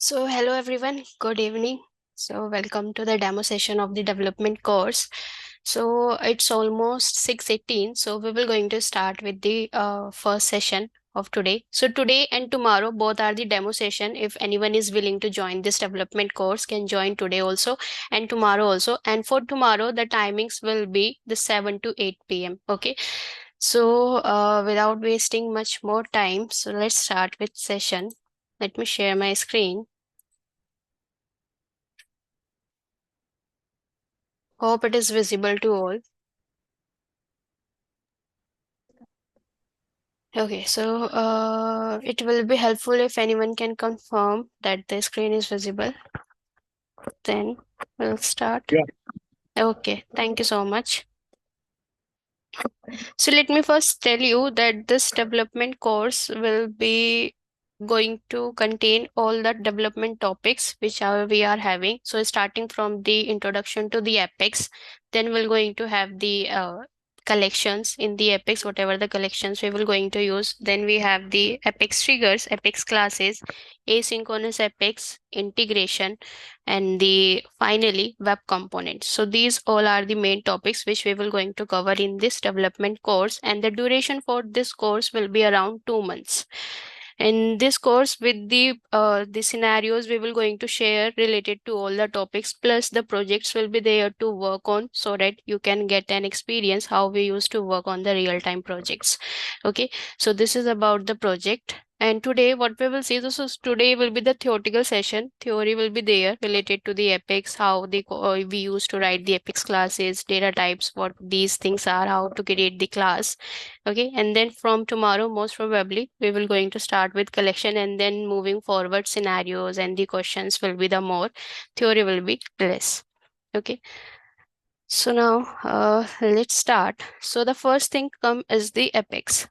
So hello everyone, good evening. So welcome to the demo session of the development course. So it's almost 6:18. So we will going to start with the first session of today. So today and tomorrow both are the demo session. If anyone is willing to join this development course can join today also and tomorrow also. And for tomorrow the timings will be the 7 to 8 p.m. Okay. So without wasting much more time, so let's start with session. Let me share my screen. Hope it is visible to all. Okay, so it will be helpful if anyone can confirm that the screen is visible. Then we'll start. Yeah. Okay, thank you so much. So let me first tell you that this development course will be going to contain all the development topics which we are having. So starting from the introduction to the Apex, then we're going to have the collections in the Apex, whatever the collections we will going to use. Then we have the Apex triggers, Apex classes, asynchronous Apex integration, and the finally web components. So these all are the main topics which we will going to cover in this development course, and the duration for this course will be around 2 months. In this course, with the scenarios we will going to share related to all the topics, plus the projects will be there to work on, so that you can get an experience how we used to work on the real time projects. Okay, so this is about the project. And today, what we will see, this is today will be the theoretical session. Theory will be there related to the Apex, how we used to write the Apex classes, data types, what these things are, how to create the class. Okay, and then from tomorrow, most probably, we will going to start with collection, and then moving forward, scenarios and the questions will be the more, theory will be less. Okay, so now let's start. So the first thing come is the Apex.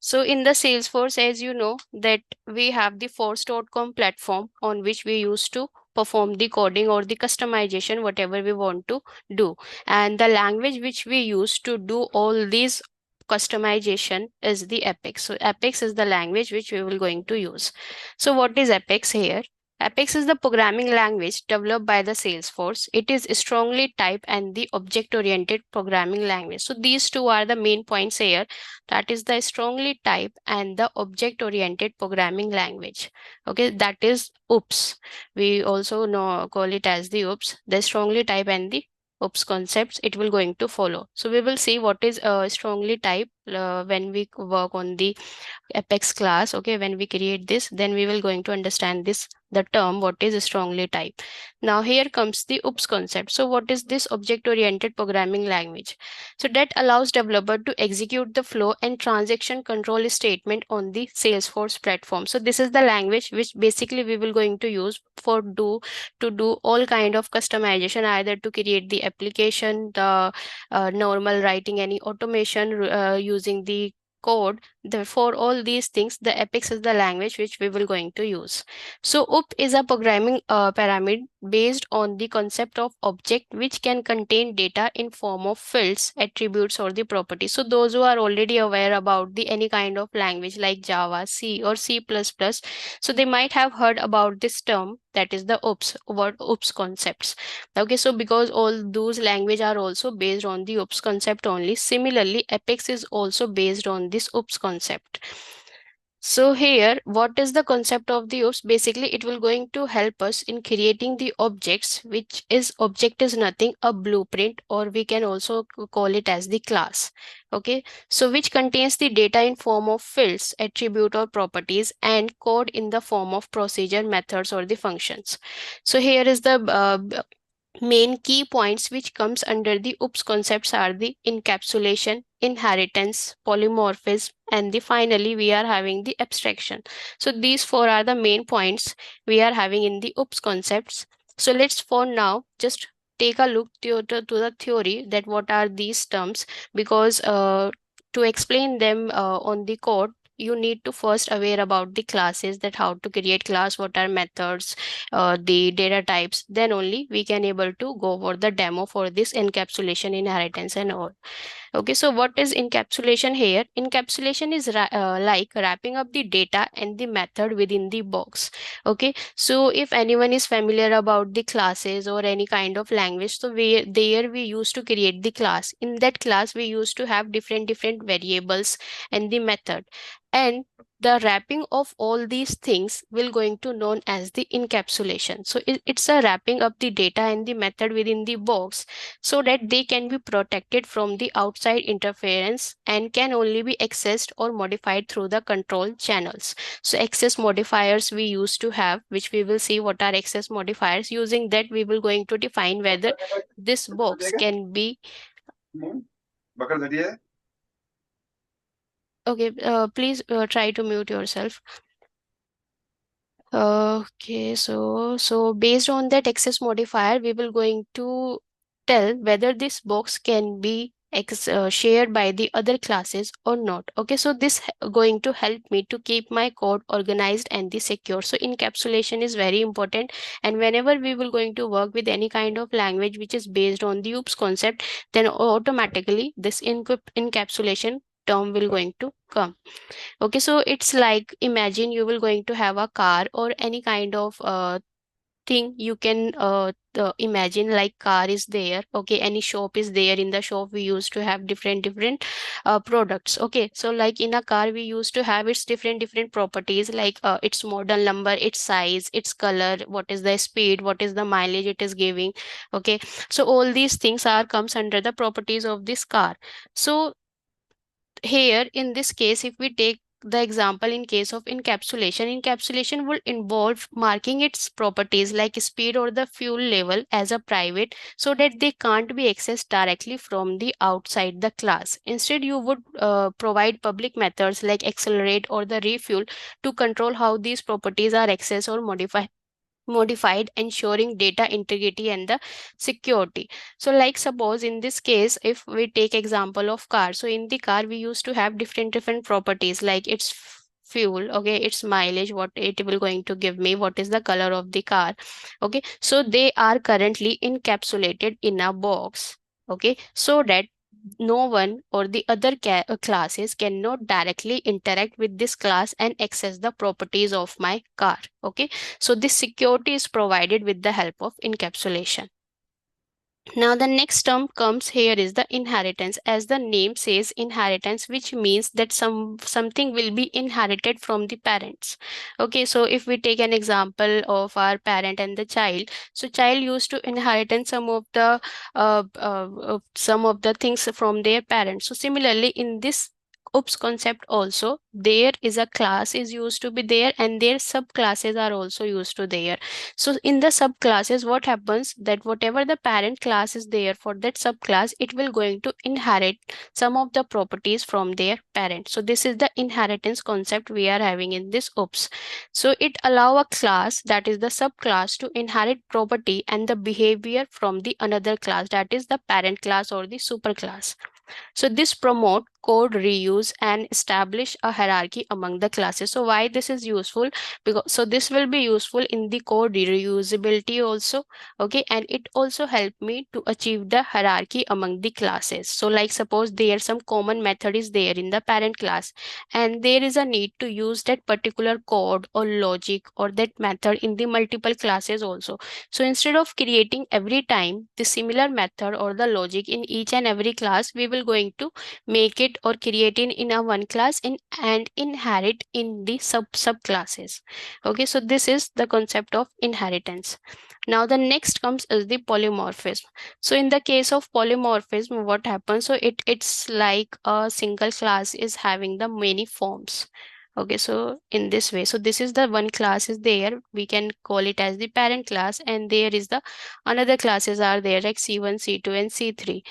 So in the Salesforce, as you know, that we have the force.com platform on which we used to perform the coding or the customization, whatever we want to do. And the language which we use to do all these customization is the Apex. So Apex is the language which we will going to use. So what is Apex here? Apex is the programming language developed by the Salesforce. It is strongly type and the object-oriented programming language. So these two are the main points here. That is the strongly type and the object-oriented programming language. Okay, that is OOPS. We also know call it as the OOPS. The strongly type and the OOPS concepts it will going to follow. So we will see what is strongly type when we work on the Apex class. Okay, when we create this, then we will going to understand this the term what is strongly type. Now here comes the OOPS concept. So what is this object oriented programming language? So that allows developer to execute the flow and transaction control statement on the Salesforce platform. So this is the language which basically we will going to use for to do all kind of customization, either to create the application, the normal writing any automation using the code. For all these things, the Apex is the language which we will going to use. So OOP is a programming pyramid based on the concept of object which can contain data in form of fields, attributes, or the properties. So those who are already aware about the any kind of language like Java, C, or C++, so they might have heard about this term, that is the OOPS, what OOPS concepts. Okay, so because all those language are also based on the OOPS concept only, similarly Apex is also based on this OOPS concept. So here, what is the concept of the OOPS? Basically, it will going to help us in creating the objects, which is object is nothing, a blueprint, or we can also call it as the class. Okay, so which contains the data in form of fields, attribute or properties, and code in the form of procedure, methods, or the functions. So here is the main key points which comes under the OOPS concepts are the encapsulation, inheritance, polymorphism, and the finally we are having the abstraction. So these four are the main points we are having in the OOPS concepts. So let's for now just take a look to the theory that what are these terms, because to explain them on the code, you need to first aware about the classes, that how to create class, what are methods, the data types, then only we can able to go for the demo for this encapsulation, inheritance, and all. Okay, so what is encapsulation here? Encapsulation is like wrapping up the data and the method within the box. Okay, so if anyone is familiar about the classes or any kind of language, so we used to create the class. In that class, we used to have different variables and the method. And the wrapping of all these things will going to known as the encapsulation. So it's a wrapping up the data and the method within the box so that they can be protected from the outside interference and can only be accessed or modified through the control channels. So access modifiers we used to have, which we will see what are access modifiers. Using that, we will going to define whether this box can be okay. Please try to mute yourself. Okay, so based on that access modifier, we will going to tell whether this box can be shared by the other classes or not. Okay, so this going to help me to keep my code organized and the secure. So encapsulation is very important, and whenever we will going to work with any kind of language which is based on the OOPS concept, then automatically this encapsulation term will going to come. Okay, so it's like imagine you will going to have a car or any kind of thing you can imagine, like car is there. Okay, any shop is there. In the shop we used to have different products. Okay, so like in a car we used to have its different properties, like its model number, its size, its color, what is the speed, what is the mileage it is giving. Okay, so all these things are comes under the properties of this car. So here in this case, if we take the example in case of encapsulation will involve marking its properties like speed or the fuel level as a private, so that they can't be accessed directly from the outside the class. Instead, you would provide public methods like accelerate or the refuel to control how these properties are accessed or modified, ensuring data integrity and the security. So like suppose in this case, if we take example of car, so in the car we used to have different properties like its fuel, okay, its mileage, what it will going to give me, what is the color of the car. Okay, so they are currently encapsulated in a box. Okay, so that no one or the other classes cannot directly interact with this class and access the properties of my car. Okay, so this security is provided with the help of encapsulation. Now the next term comes here is the inheritance. As the name says, inheritance, which means that something will be inherited from the parents. Okay, so if we take an example of our parent and the child, so child used to inherit some of the things from their parents. So similarly in this OOPS concept also, there is a class is used to be there and their subclasses are also used to there. So in the subclasses, what happens that whatever the parent class is there for that subclass, it will going to inherit some of the properties from their parent. So this is the inheritance concept we are having in this OOPS. So it allow a class, that is the subclass, to inherit property and the behavior from the another class, that is the parent class or the superclass. So this promote code reuse and establish a hierarchy among the classes. So why this is useful? Because so this will be useful in the code reusability also. Okay, and it also help me to achieve the hierarchy among the classes. So like suppose there some common method is there in the parent class and there is a need to use that particular code or logic or that method in the multiple classes also. So instead of creating every time the similar method or the logic in each and every class, we will going to make it or create in a one class and inherit in the subclasses. Okay, so this is the concept of inheritance. Now the next comes is the polymorphism. So in the case of polymorphism, what happens? So it's like a single class is having the many forms. Okay, so in this way, so this is the one class is there, we can call it as the parent class, and there is the another classes are there like C1, C2 and C3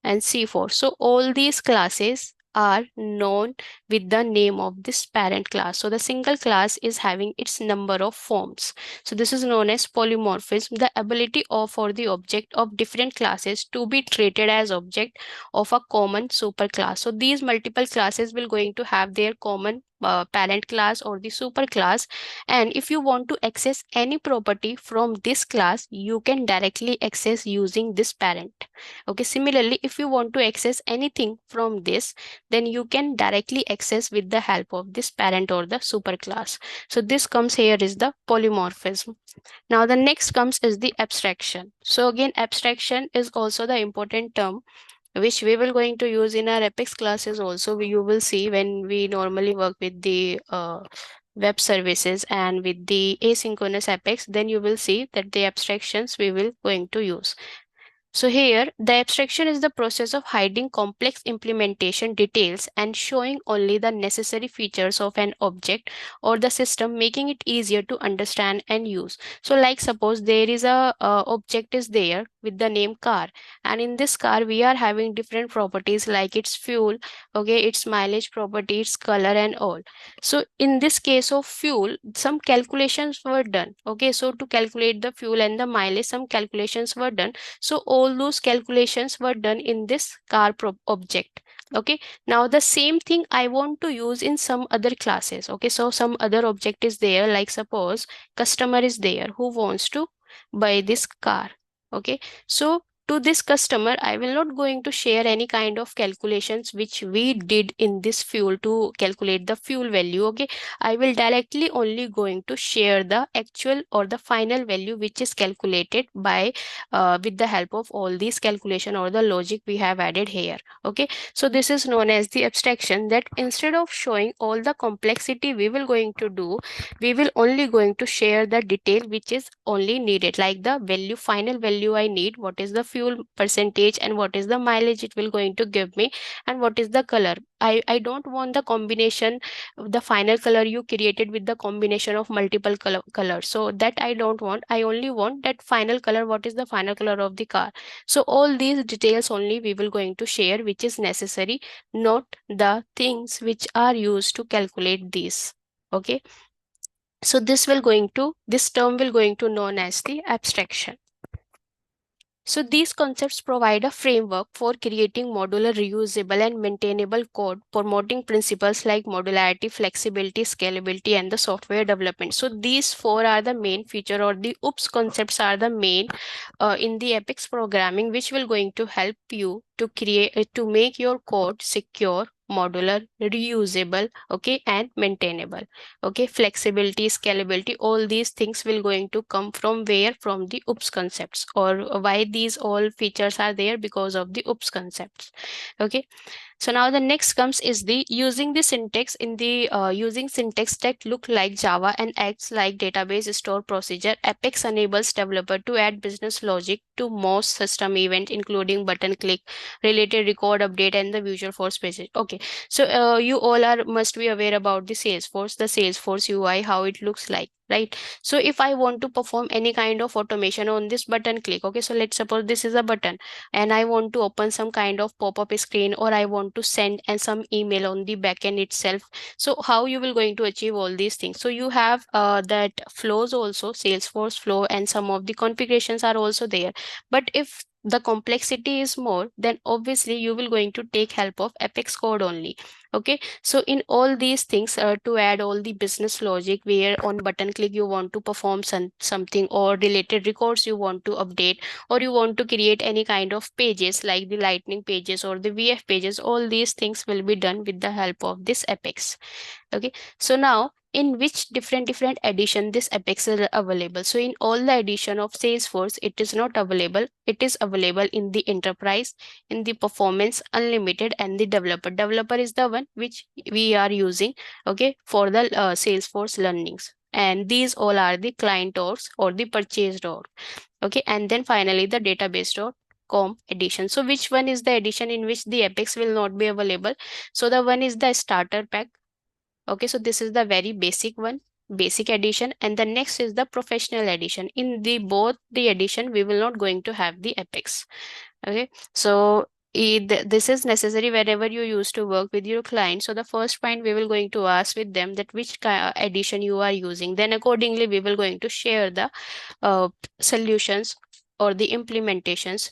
and C4. So all these classes are known with the name of this parent class. So the single class is having its number of forms. So this is known as polymorphism, the ability of for the object of different classes to be treated as object of a common superclass. So these multiple classes will going to have their common parent class or the super class, and if you want to access any property from this class, you can directly access using this parent. Okay, similarly, if you want to access anything from this, then you can directly access with the help of this parent or the super class. So this comes here is the polymorphism. Now the next comes is the abstraction. So again, abstraction is also the important term which we will going to use in our Apex classes also. You will see when we normally work with the web services and with the asynchronous Apex, then you will see that the abstractions we will going to use. So here, the abstraction is the process of hiding complex implementation details and showing only the necessary features of an object or the system, making it easier to understand and use. So like suppose there is a object is there with the name car, and in this car we are having different properties like its fuel, okay, its mileage property, its color and all. So in this case of fuel, some calculations were done. Okay, so to calculate the fuel and the mileage, some calculations were done. So all those calculations were done in this car object. Okay, now the same thing I want to use in some other classes. Okay, so some other object is there, like suppose customer is there who wants to buy this car. Okay, so to this customer, I will not going to share any kind of calculations which we did in this fuel to calculate the fuel value. Okay, I will directly only going to share the actual or the final value which is calculated by with the help of all these calculation or the logic we have added here. Okay, so this is known as the abstraction, that instead of showing all the complexity we will going to do, we will only going to share the detail which is only needed, like the value, final value I need, what is the fuel percentage and what is the mileage it will going to give me, and what is the color. I don't want the combination, the final color you created with the combination of multiple colors, so that I don't want. I only want that final color, what is the final color of the car. So all these details only we will going to share which is necessary, not the things which are used to calculate these. Okay, so this term will going to known as the abstraction. So these concepts provide a framework for creating modular, reusable, and maintainable code, promoting principles like modularity, flexibility, scalability, and the software development. So these four are the main feature, or the OOPS concepts are the main in the Apex programming, which will going to help you to create to make your code secure, modular, reusable, okay, and maintainable. Okay, flexibility, scalability, all these things will going to come from where? From the OOPS concepts. Or why these all features are there? Because of the OOPS concepts. Okay, so now the next comes is the using the syntax in the using syntax that look like Java and acts like database store procedure. Apex enables developer to add business logic to most system event, including button click, related record update, and the Visual Force pages. Okay, so you all are must be aware about the Salesforce UI, how it looks like, right? So if I want to perform any kind of automation on this button click, okay, so let's suppose this is a button and I want to open some kind of pop-up screen, or I want to send and some email on the backend itself. So how you will going to achieve all these things? So you have that flows also, Salesforce flow, and some of the configurations are also there. But if the complexity is more, then obviously you will going to take help of Apex code only. Okay, so in all these things, to add all the business logic, where on button click you want to perform something, or related records you want to update, or you want to create any kind of pages like the lightning pages or the VF pages, all these things will be done with the help of this Apex. Okay, so now in which different edition this Apex is available? So in all the edition of Salesforce, it is not available. It is available in the enterprise, in the performance, unlimited, and the developer is the one which we are using, okay, for the Salesforce learnings. And these all are the client orgs or the purchased org. Okay, and then finally the database.com edition. So which one is the edition in which the Apex will not be available? So the one is the starter pack. Okay, so this is the very basic one, basic edition, and the next is the professional edition. In the both the edition, we will not going to have the Apex. Okay, so this is necessary wherever you used to work with your client. So the first point we will going to ask with them that which edition you are using. Then accordingly we will going to share the solutions or the implementations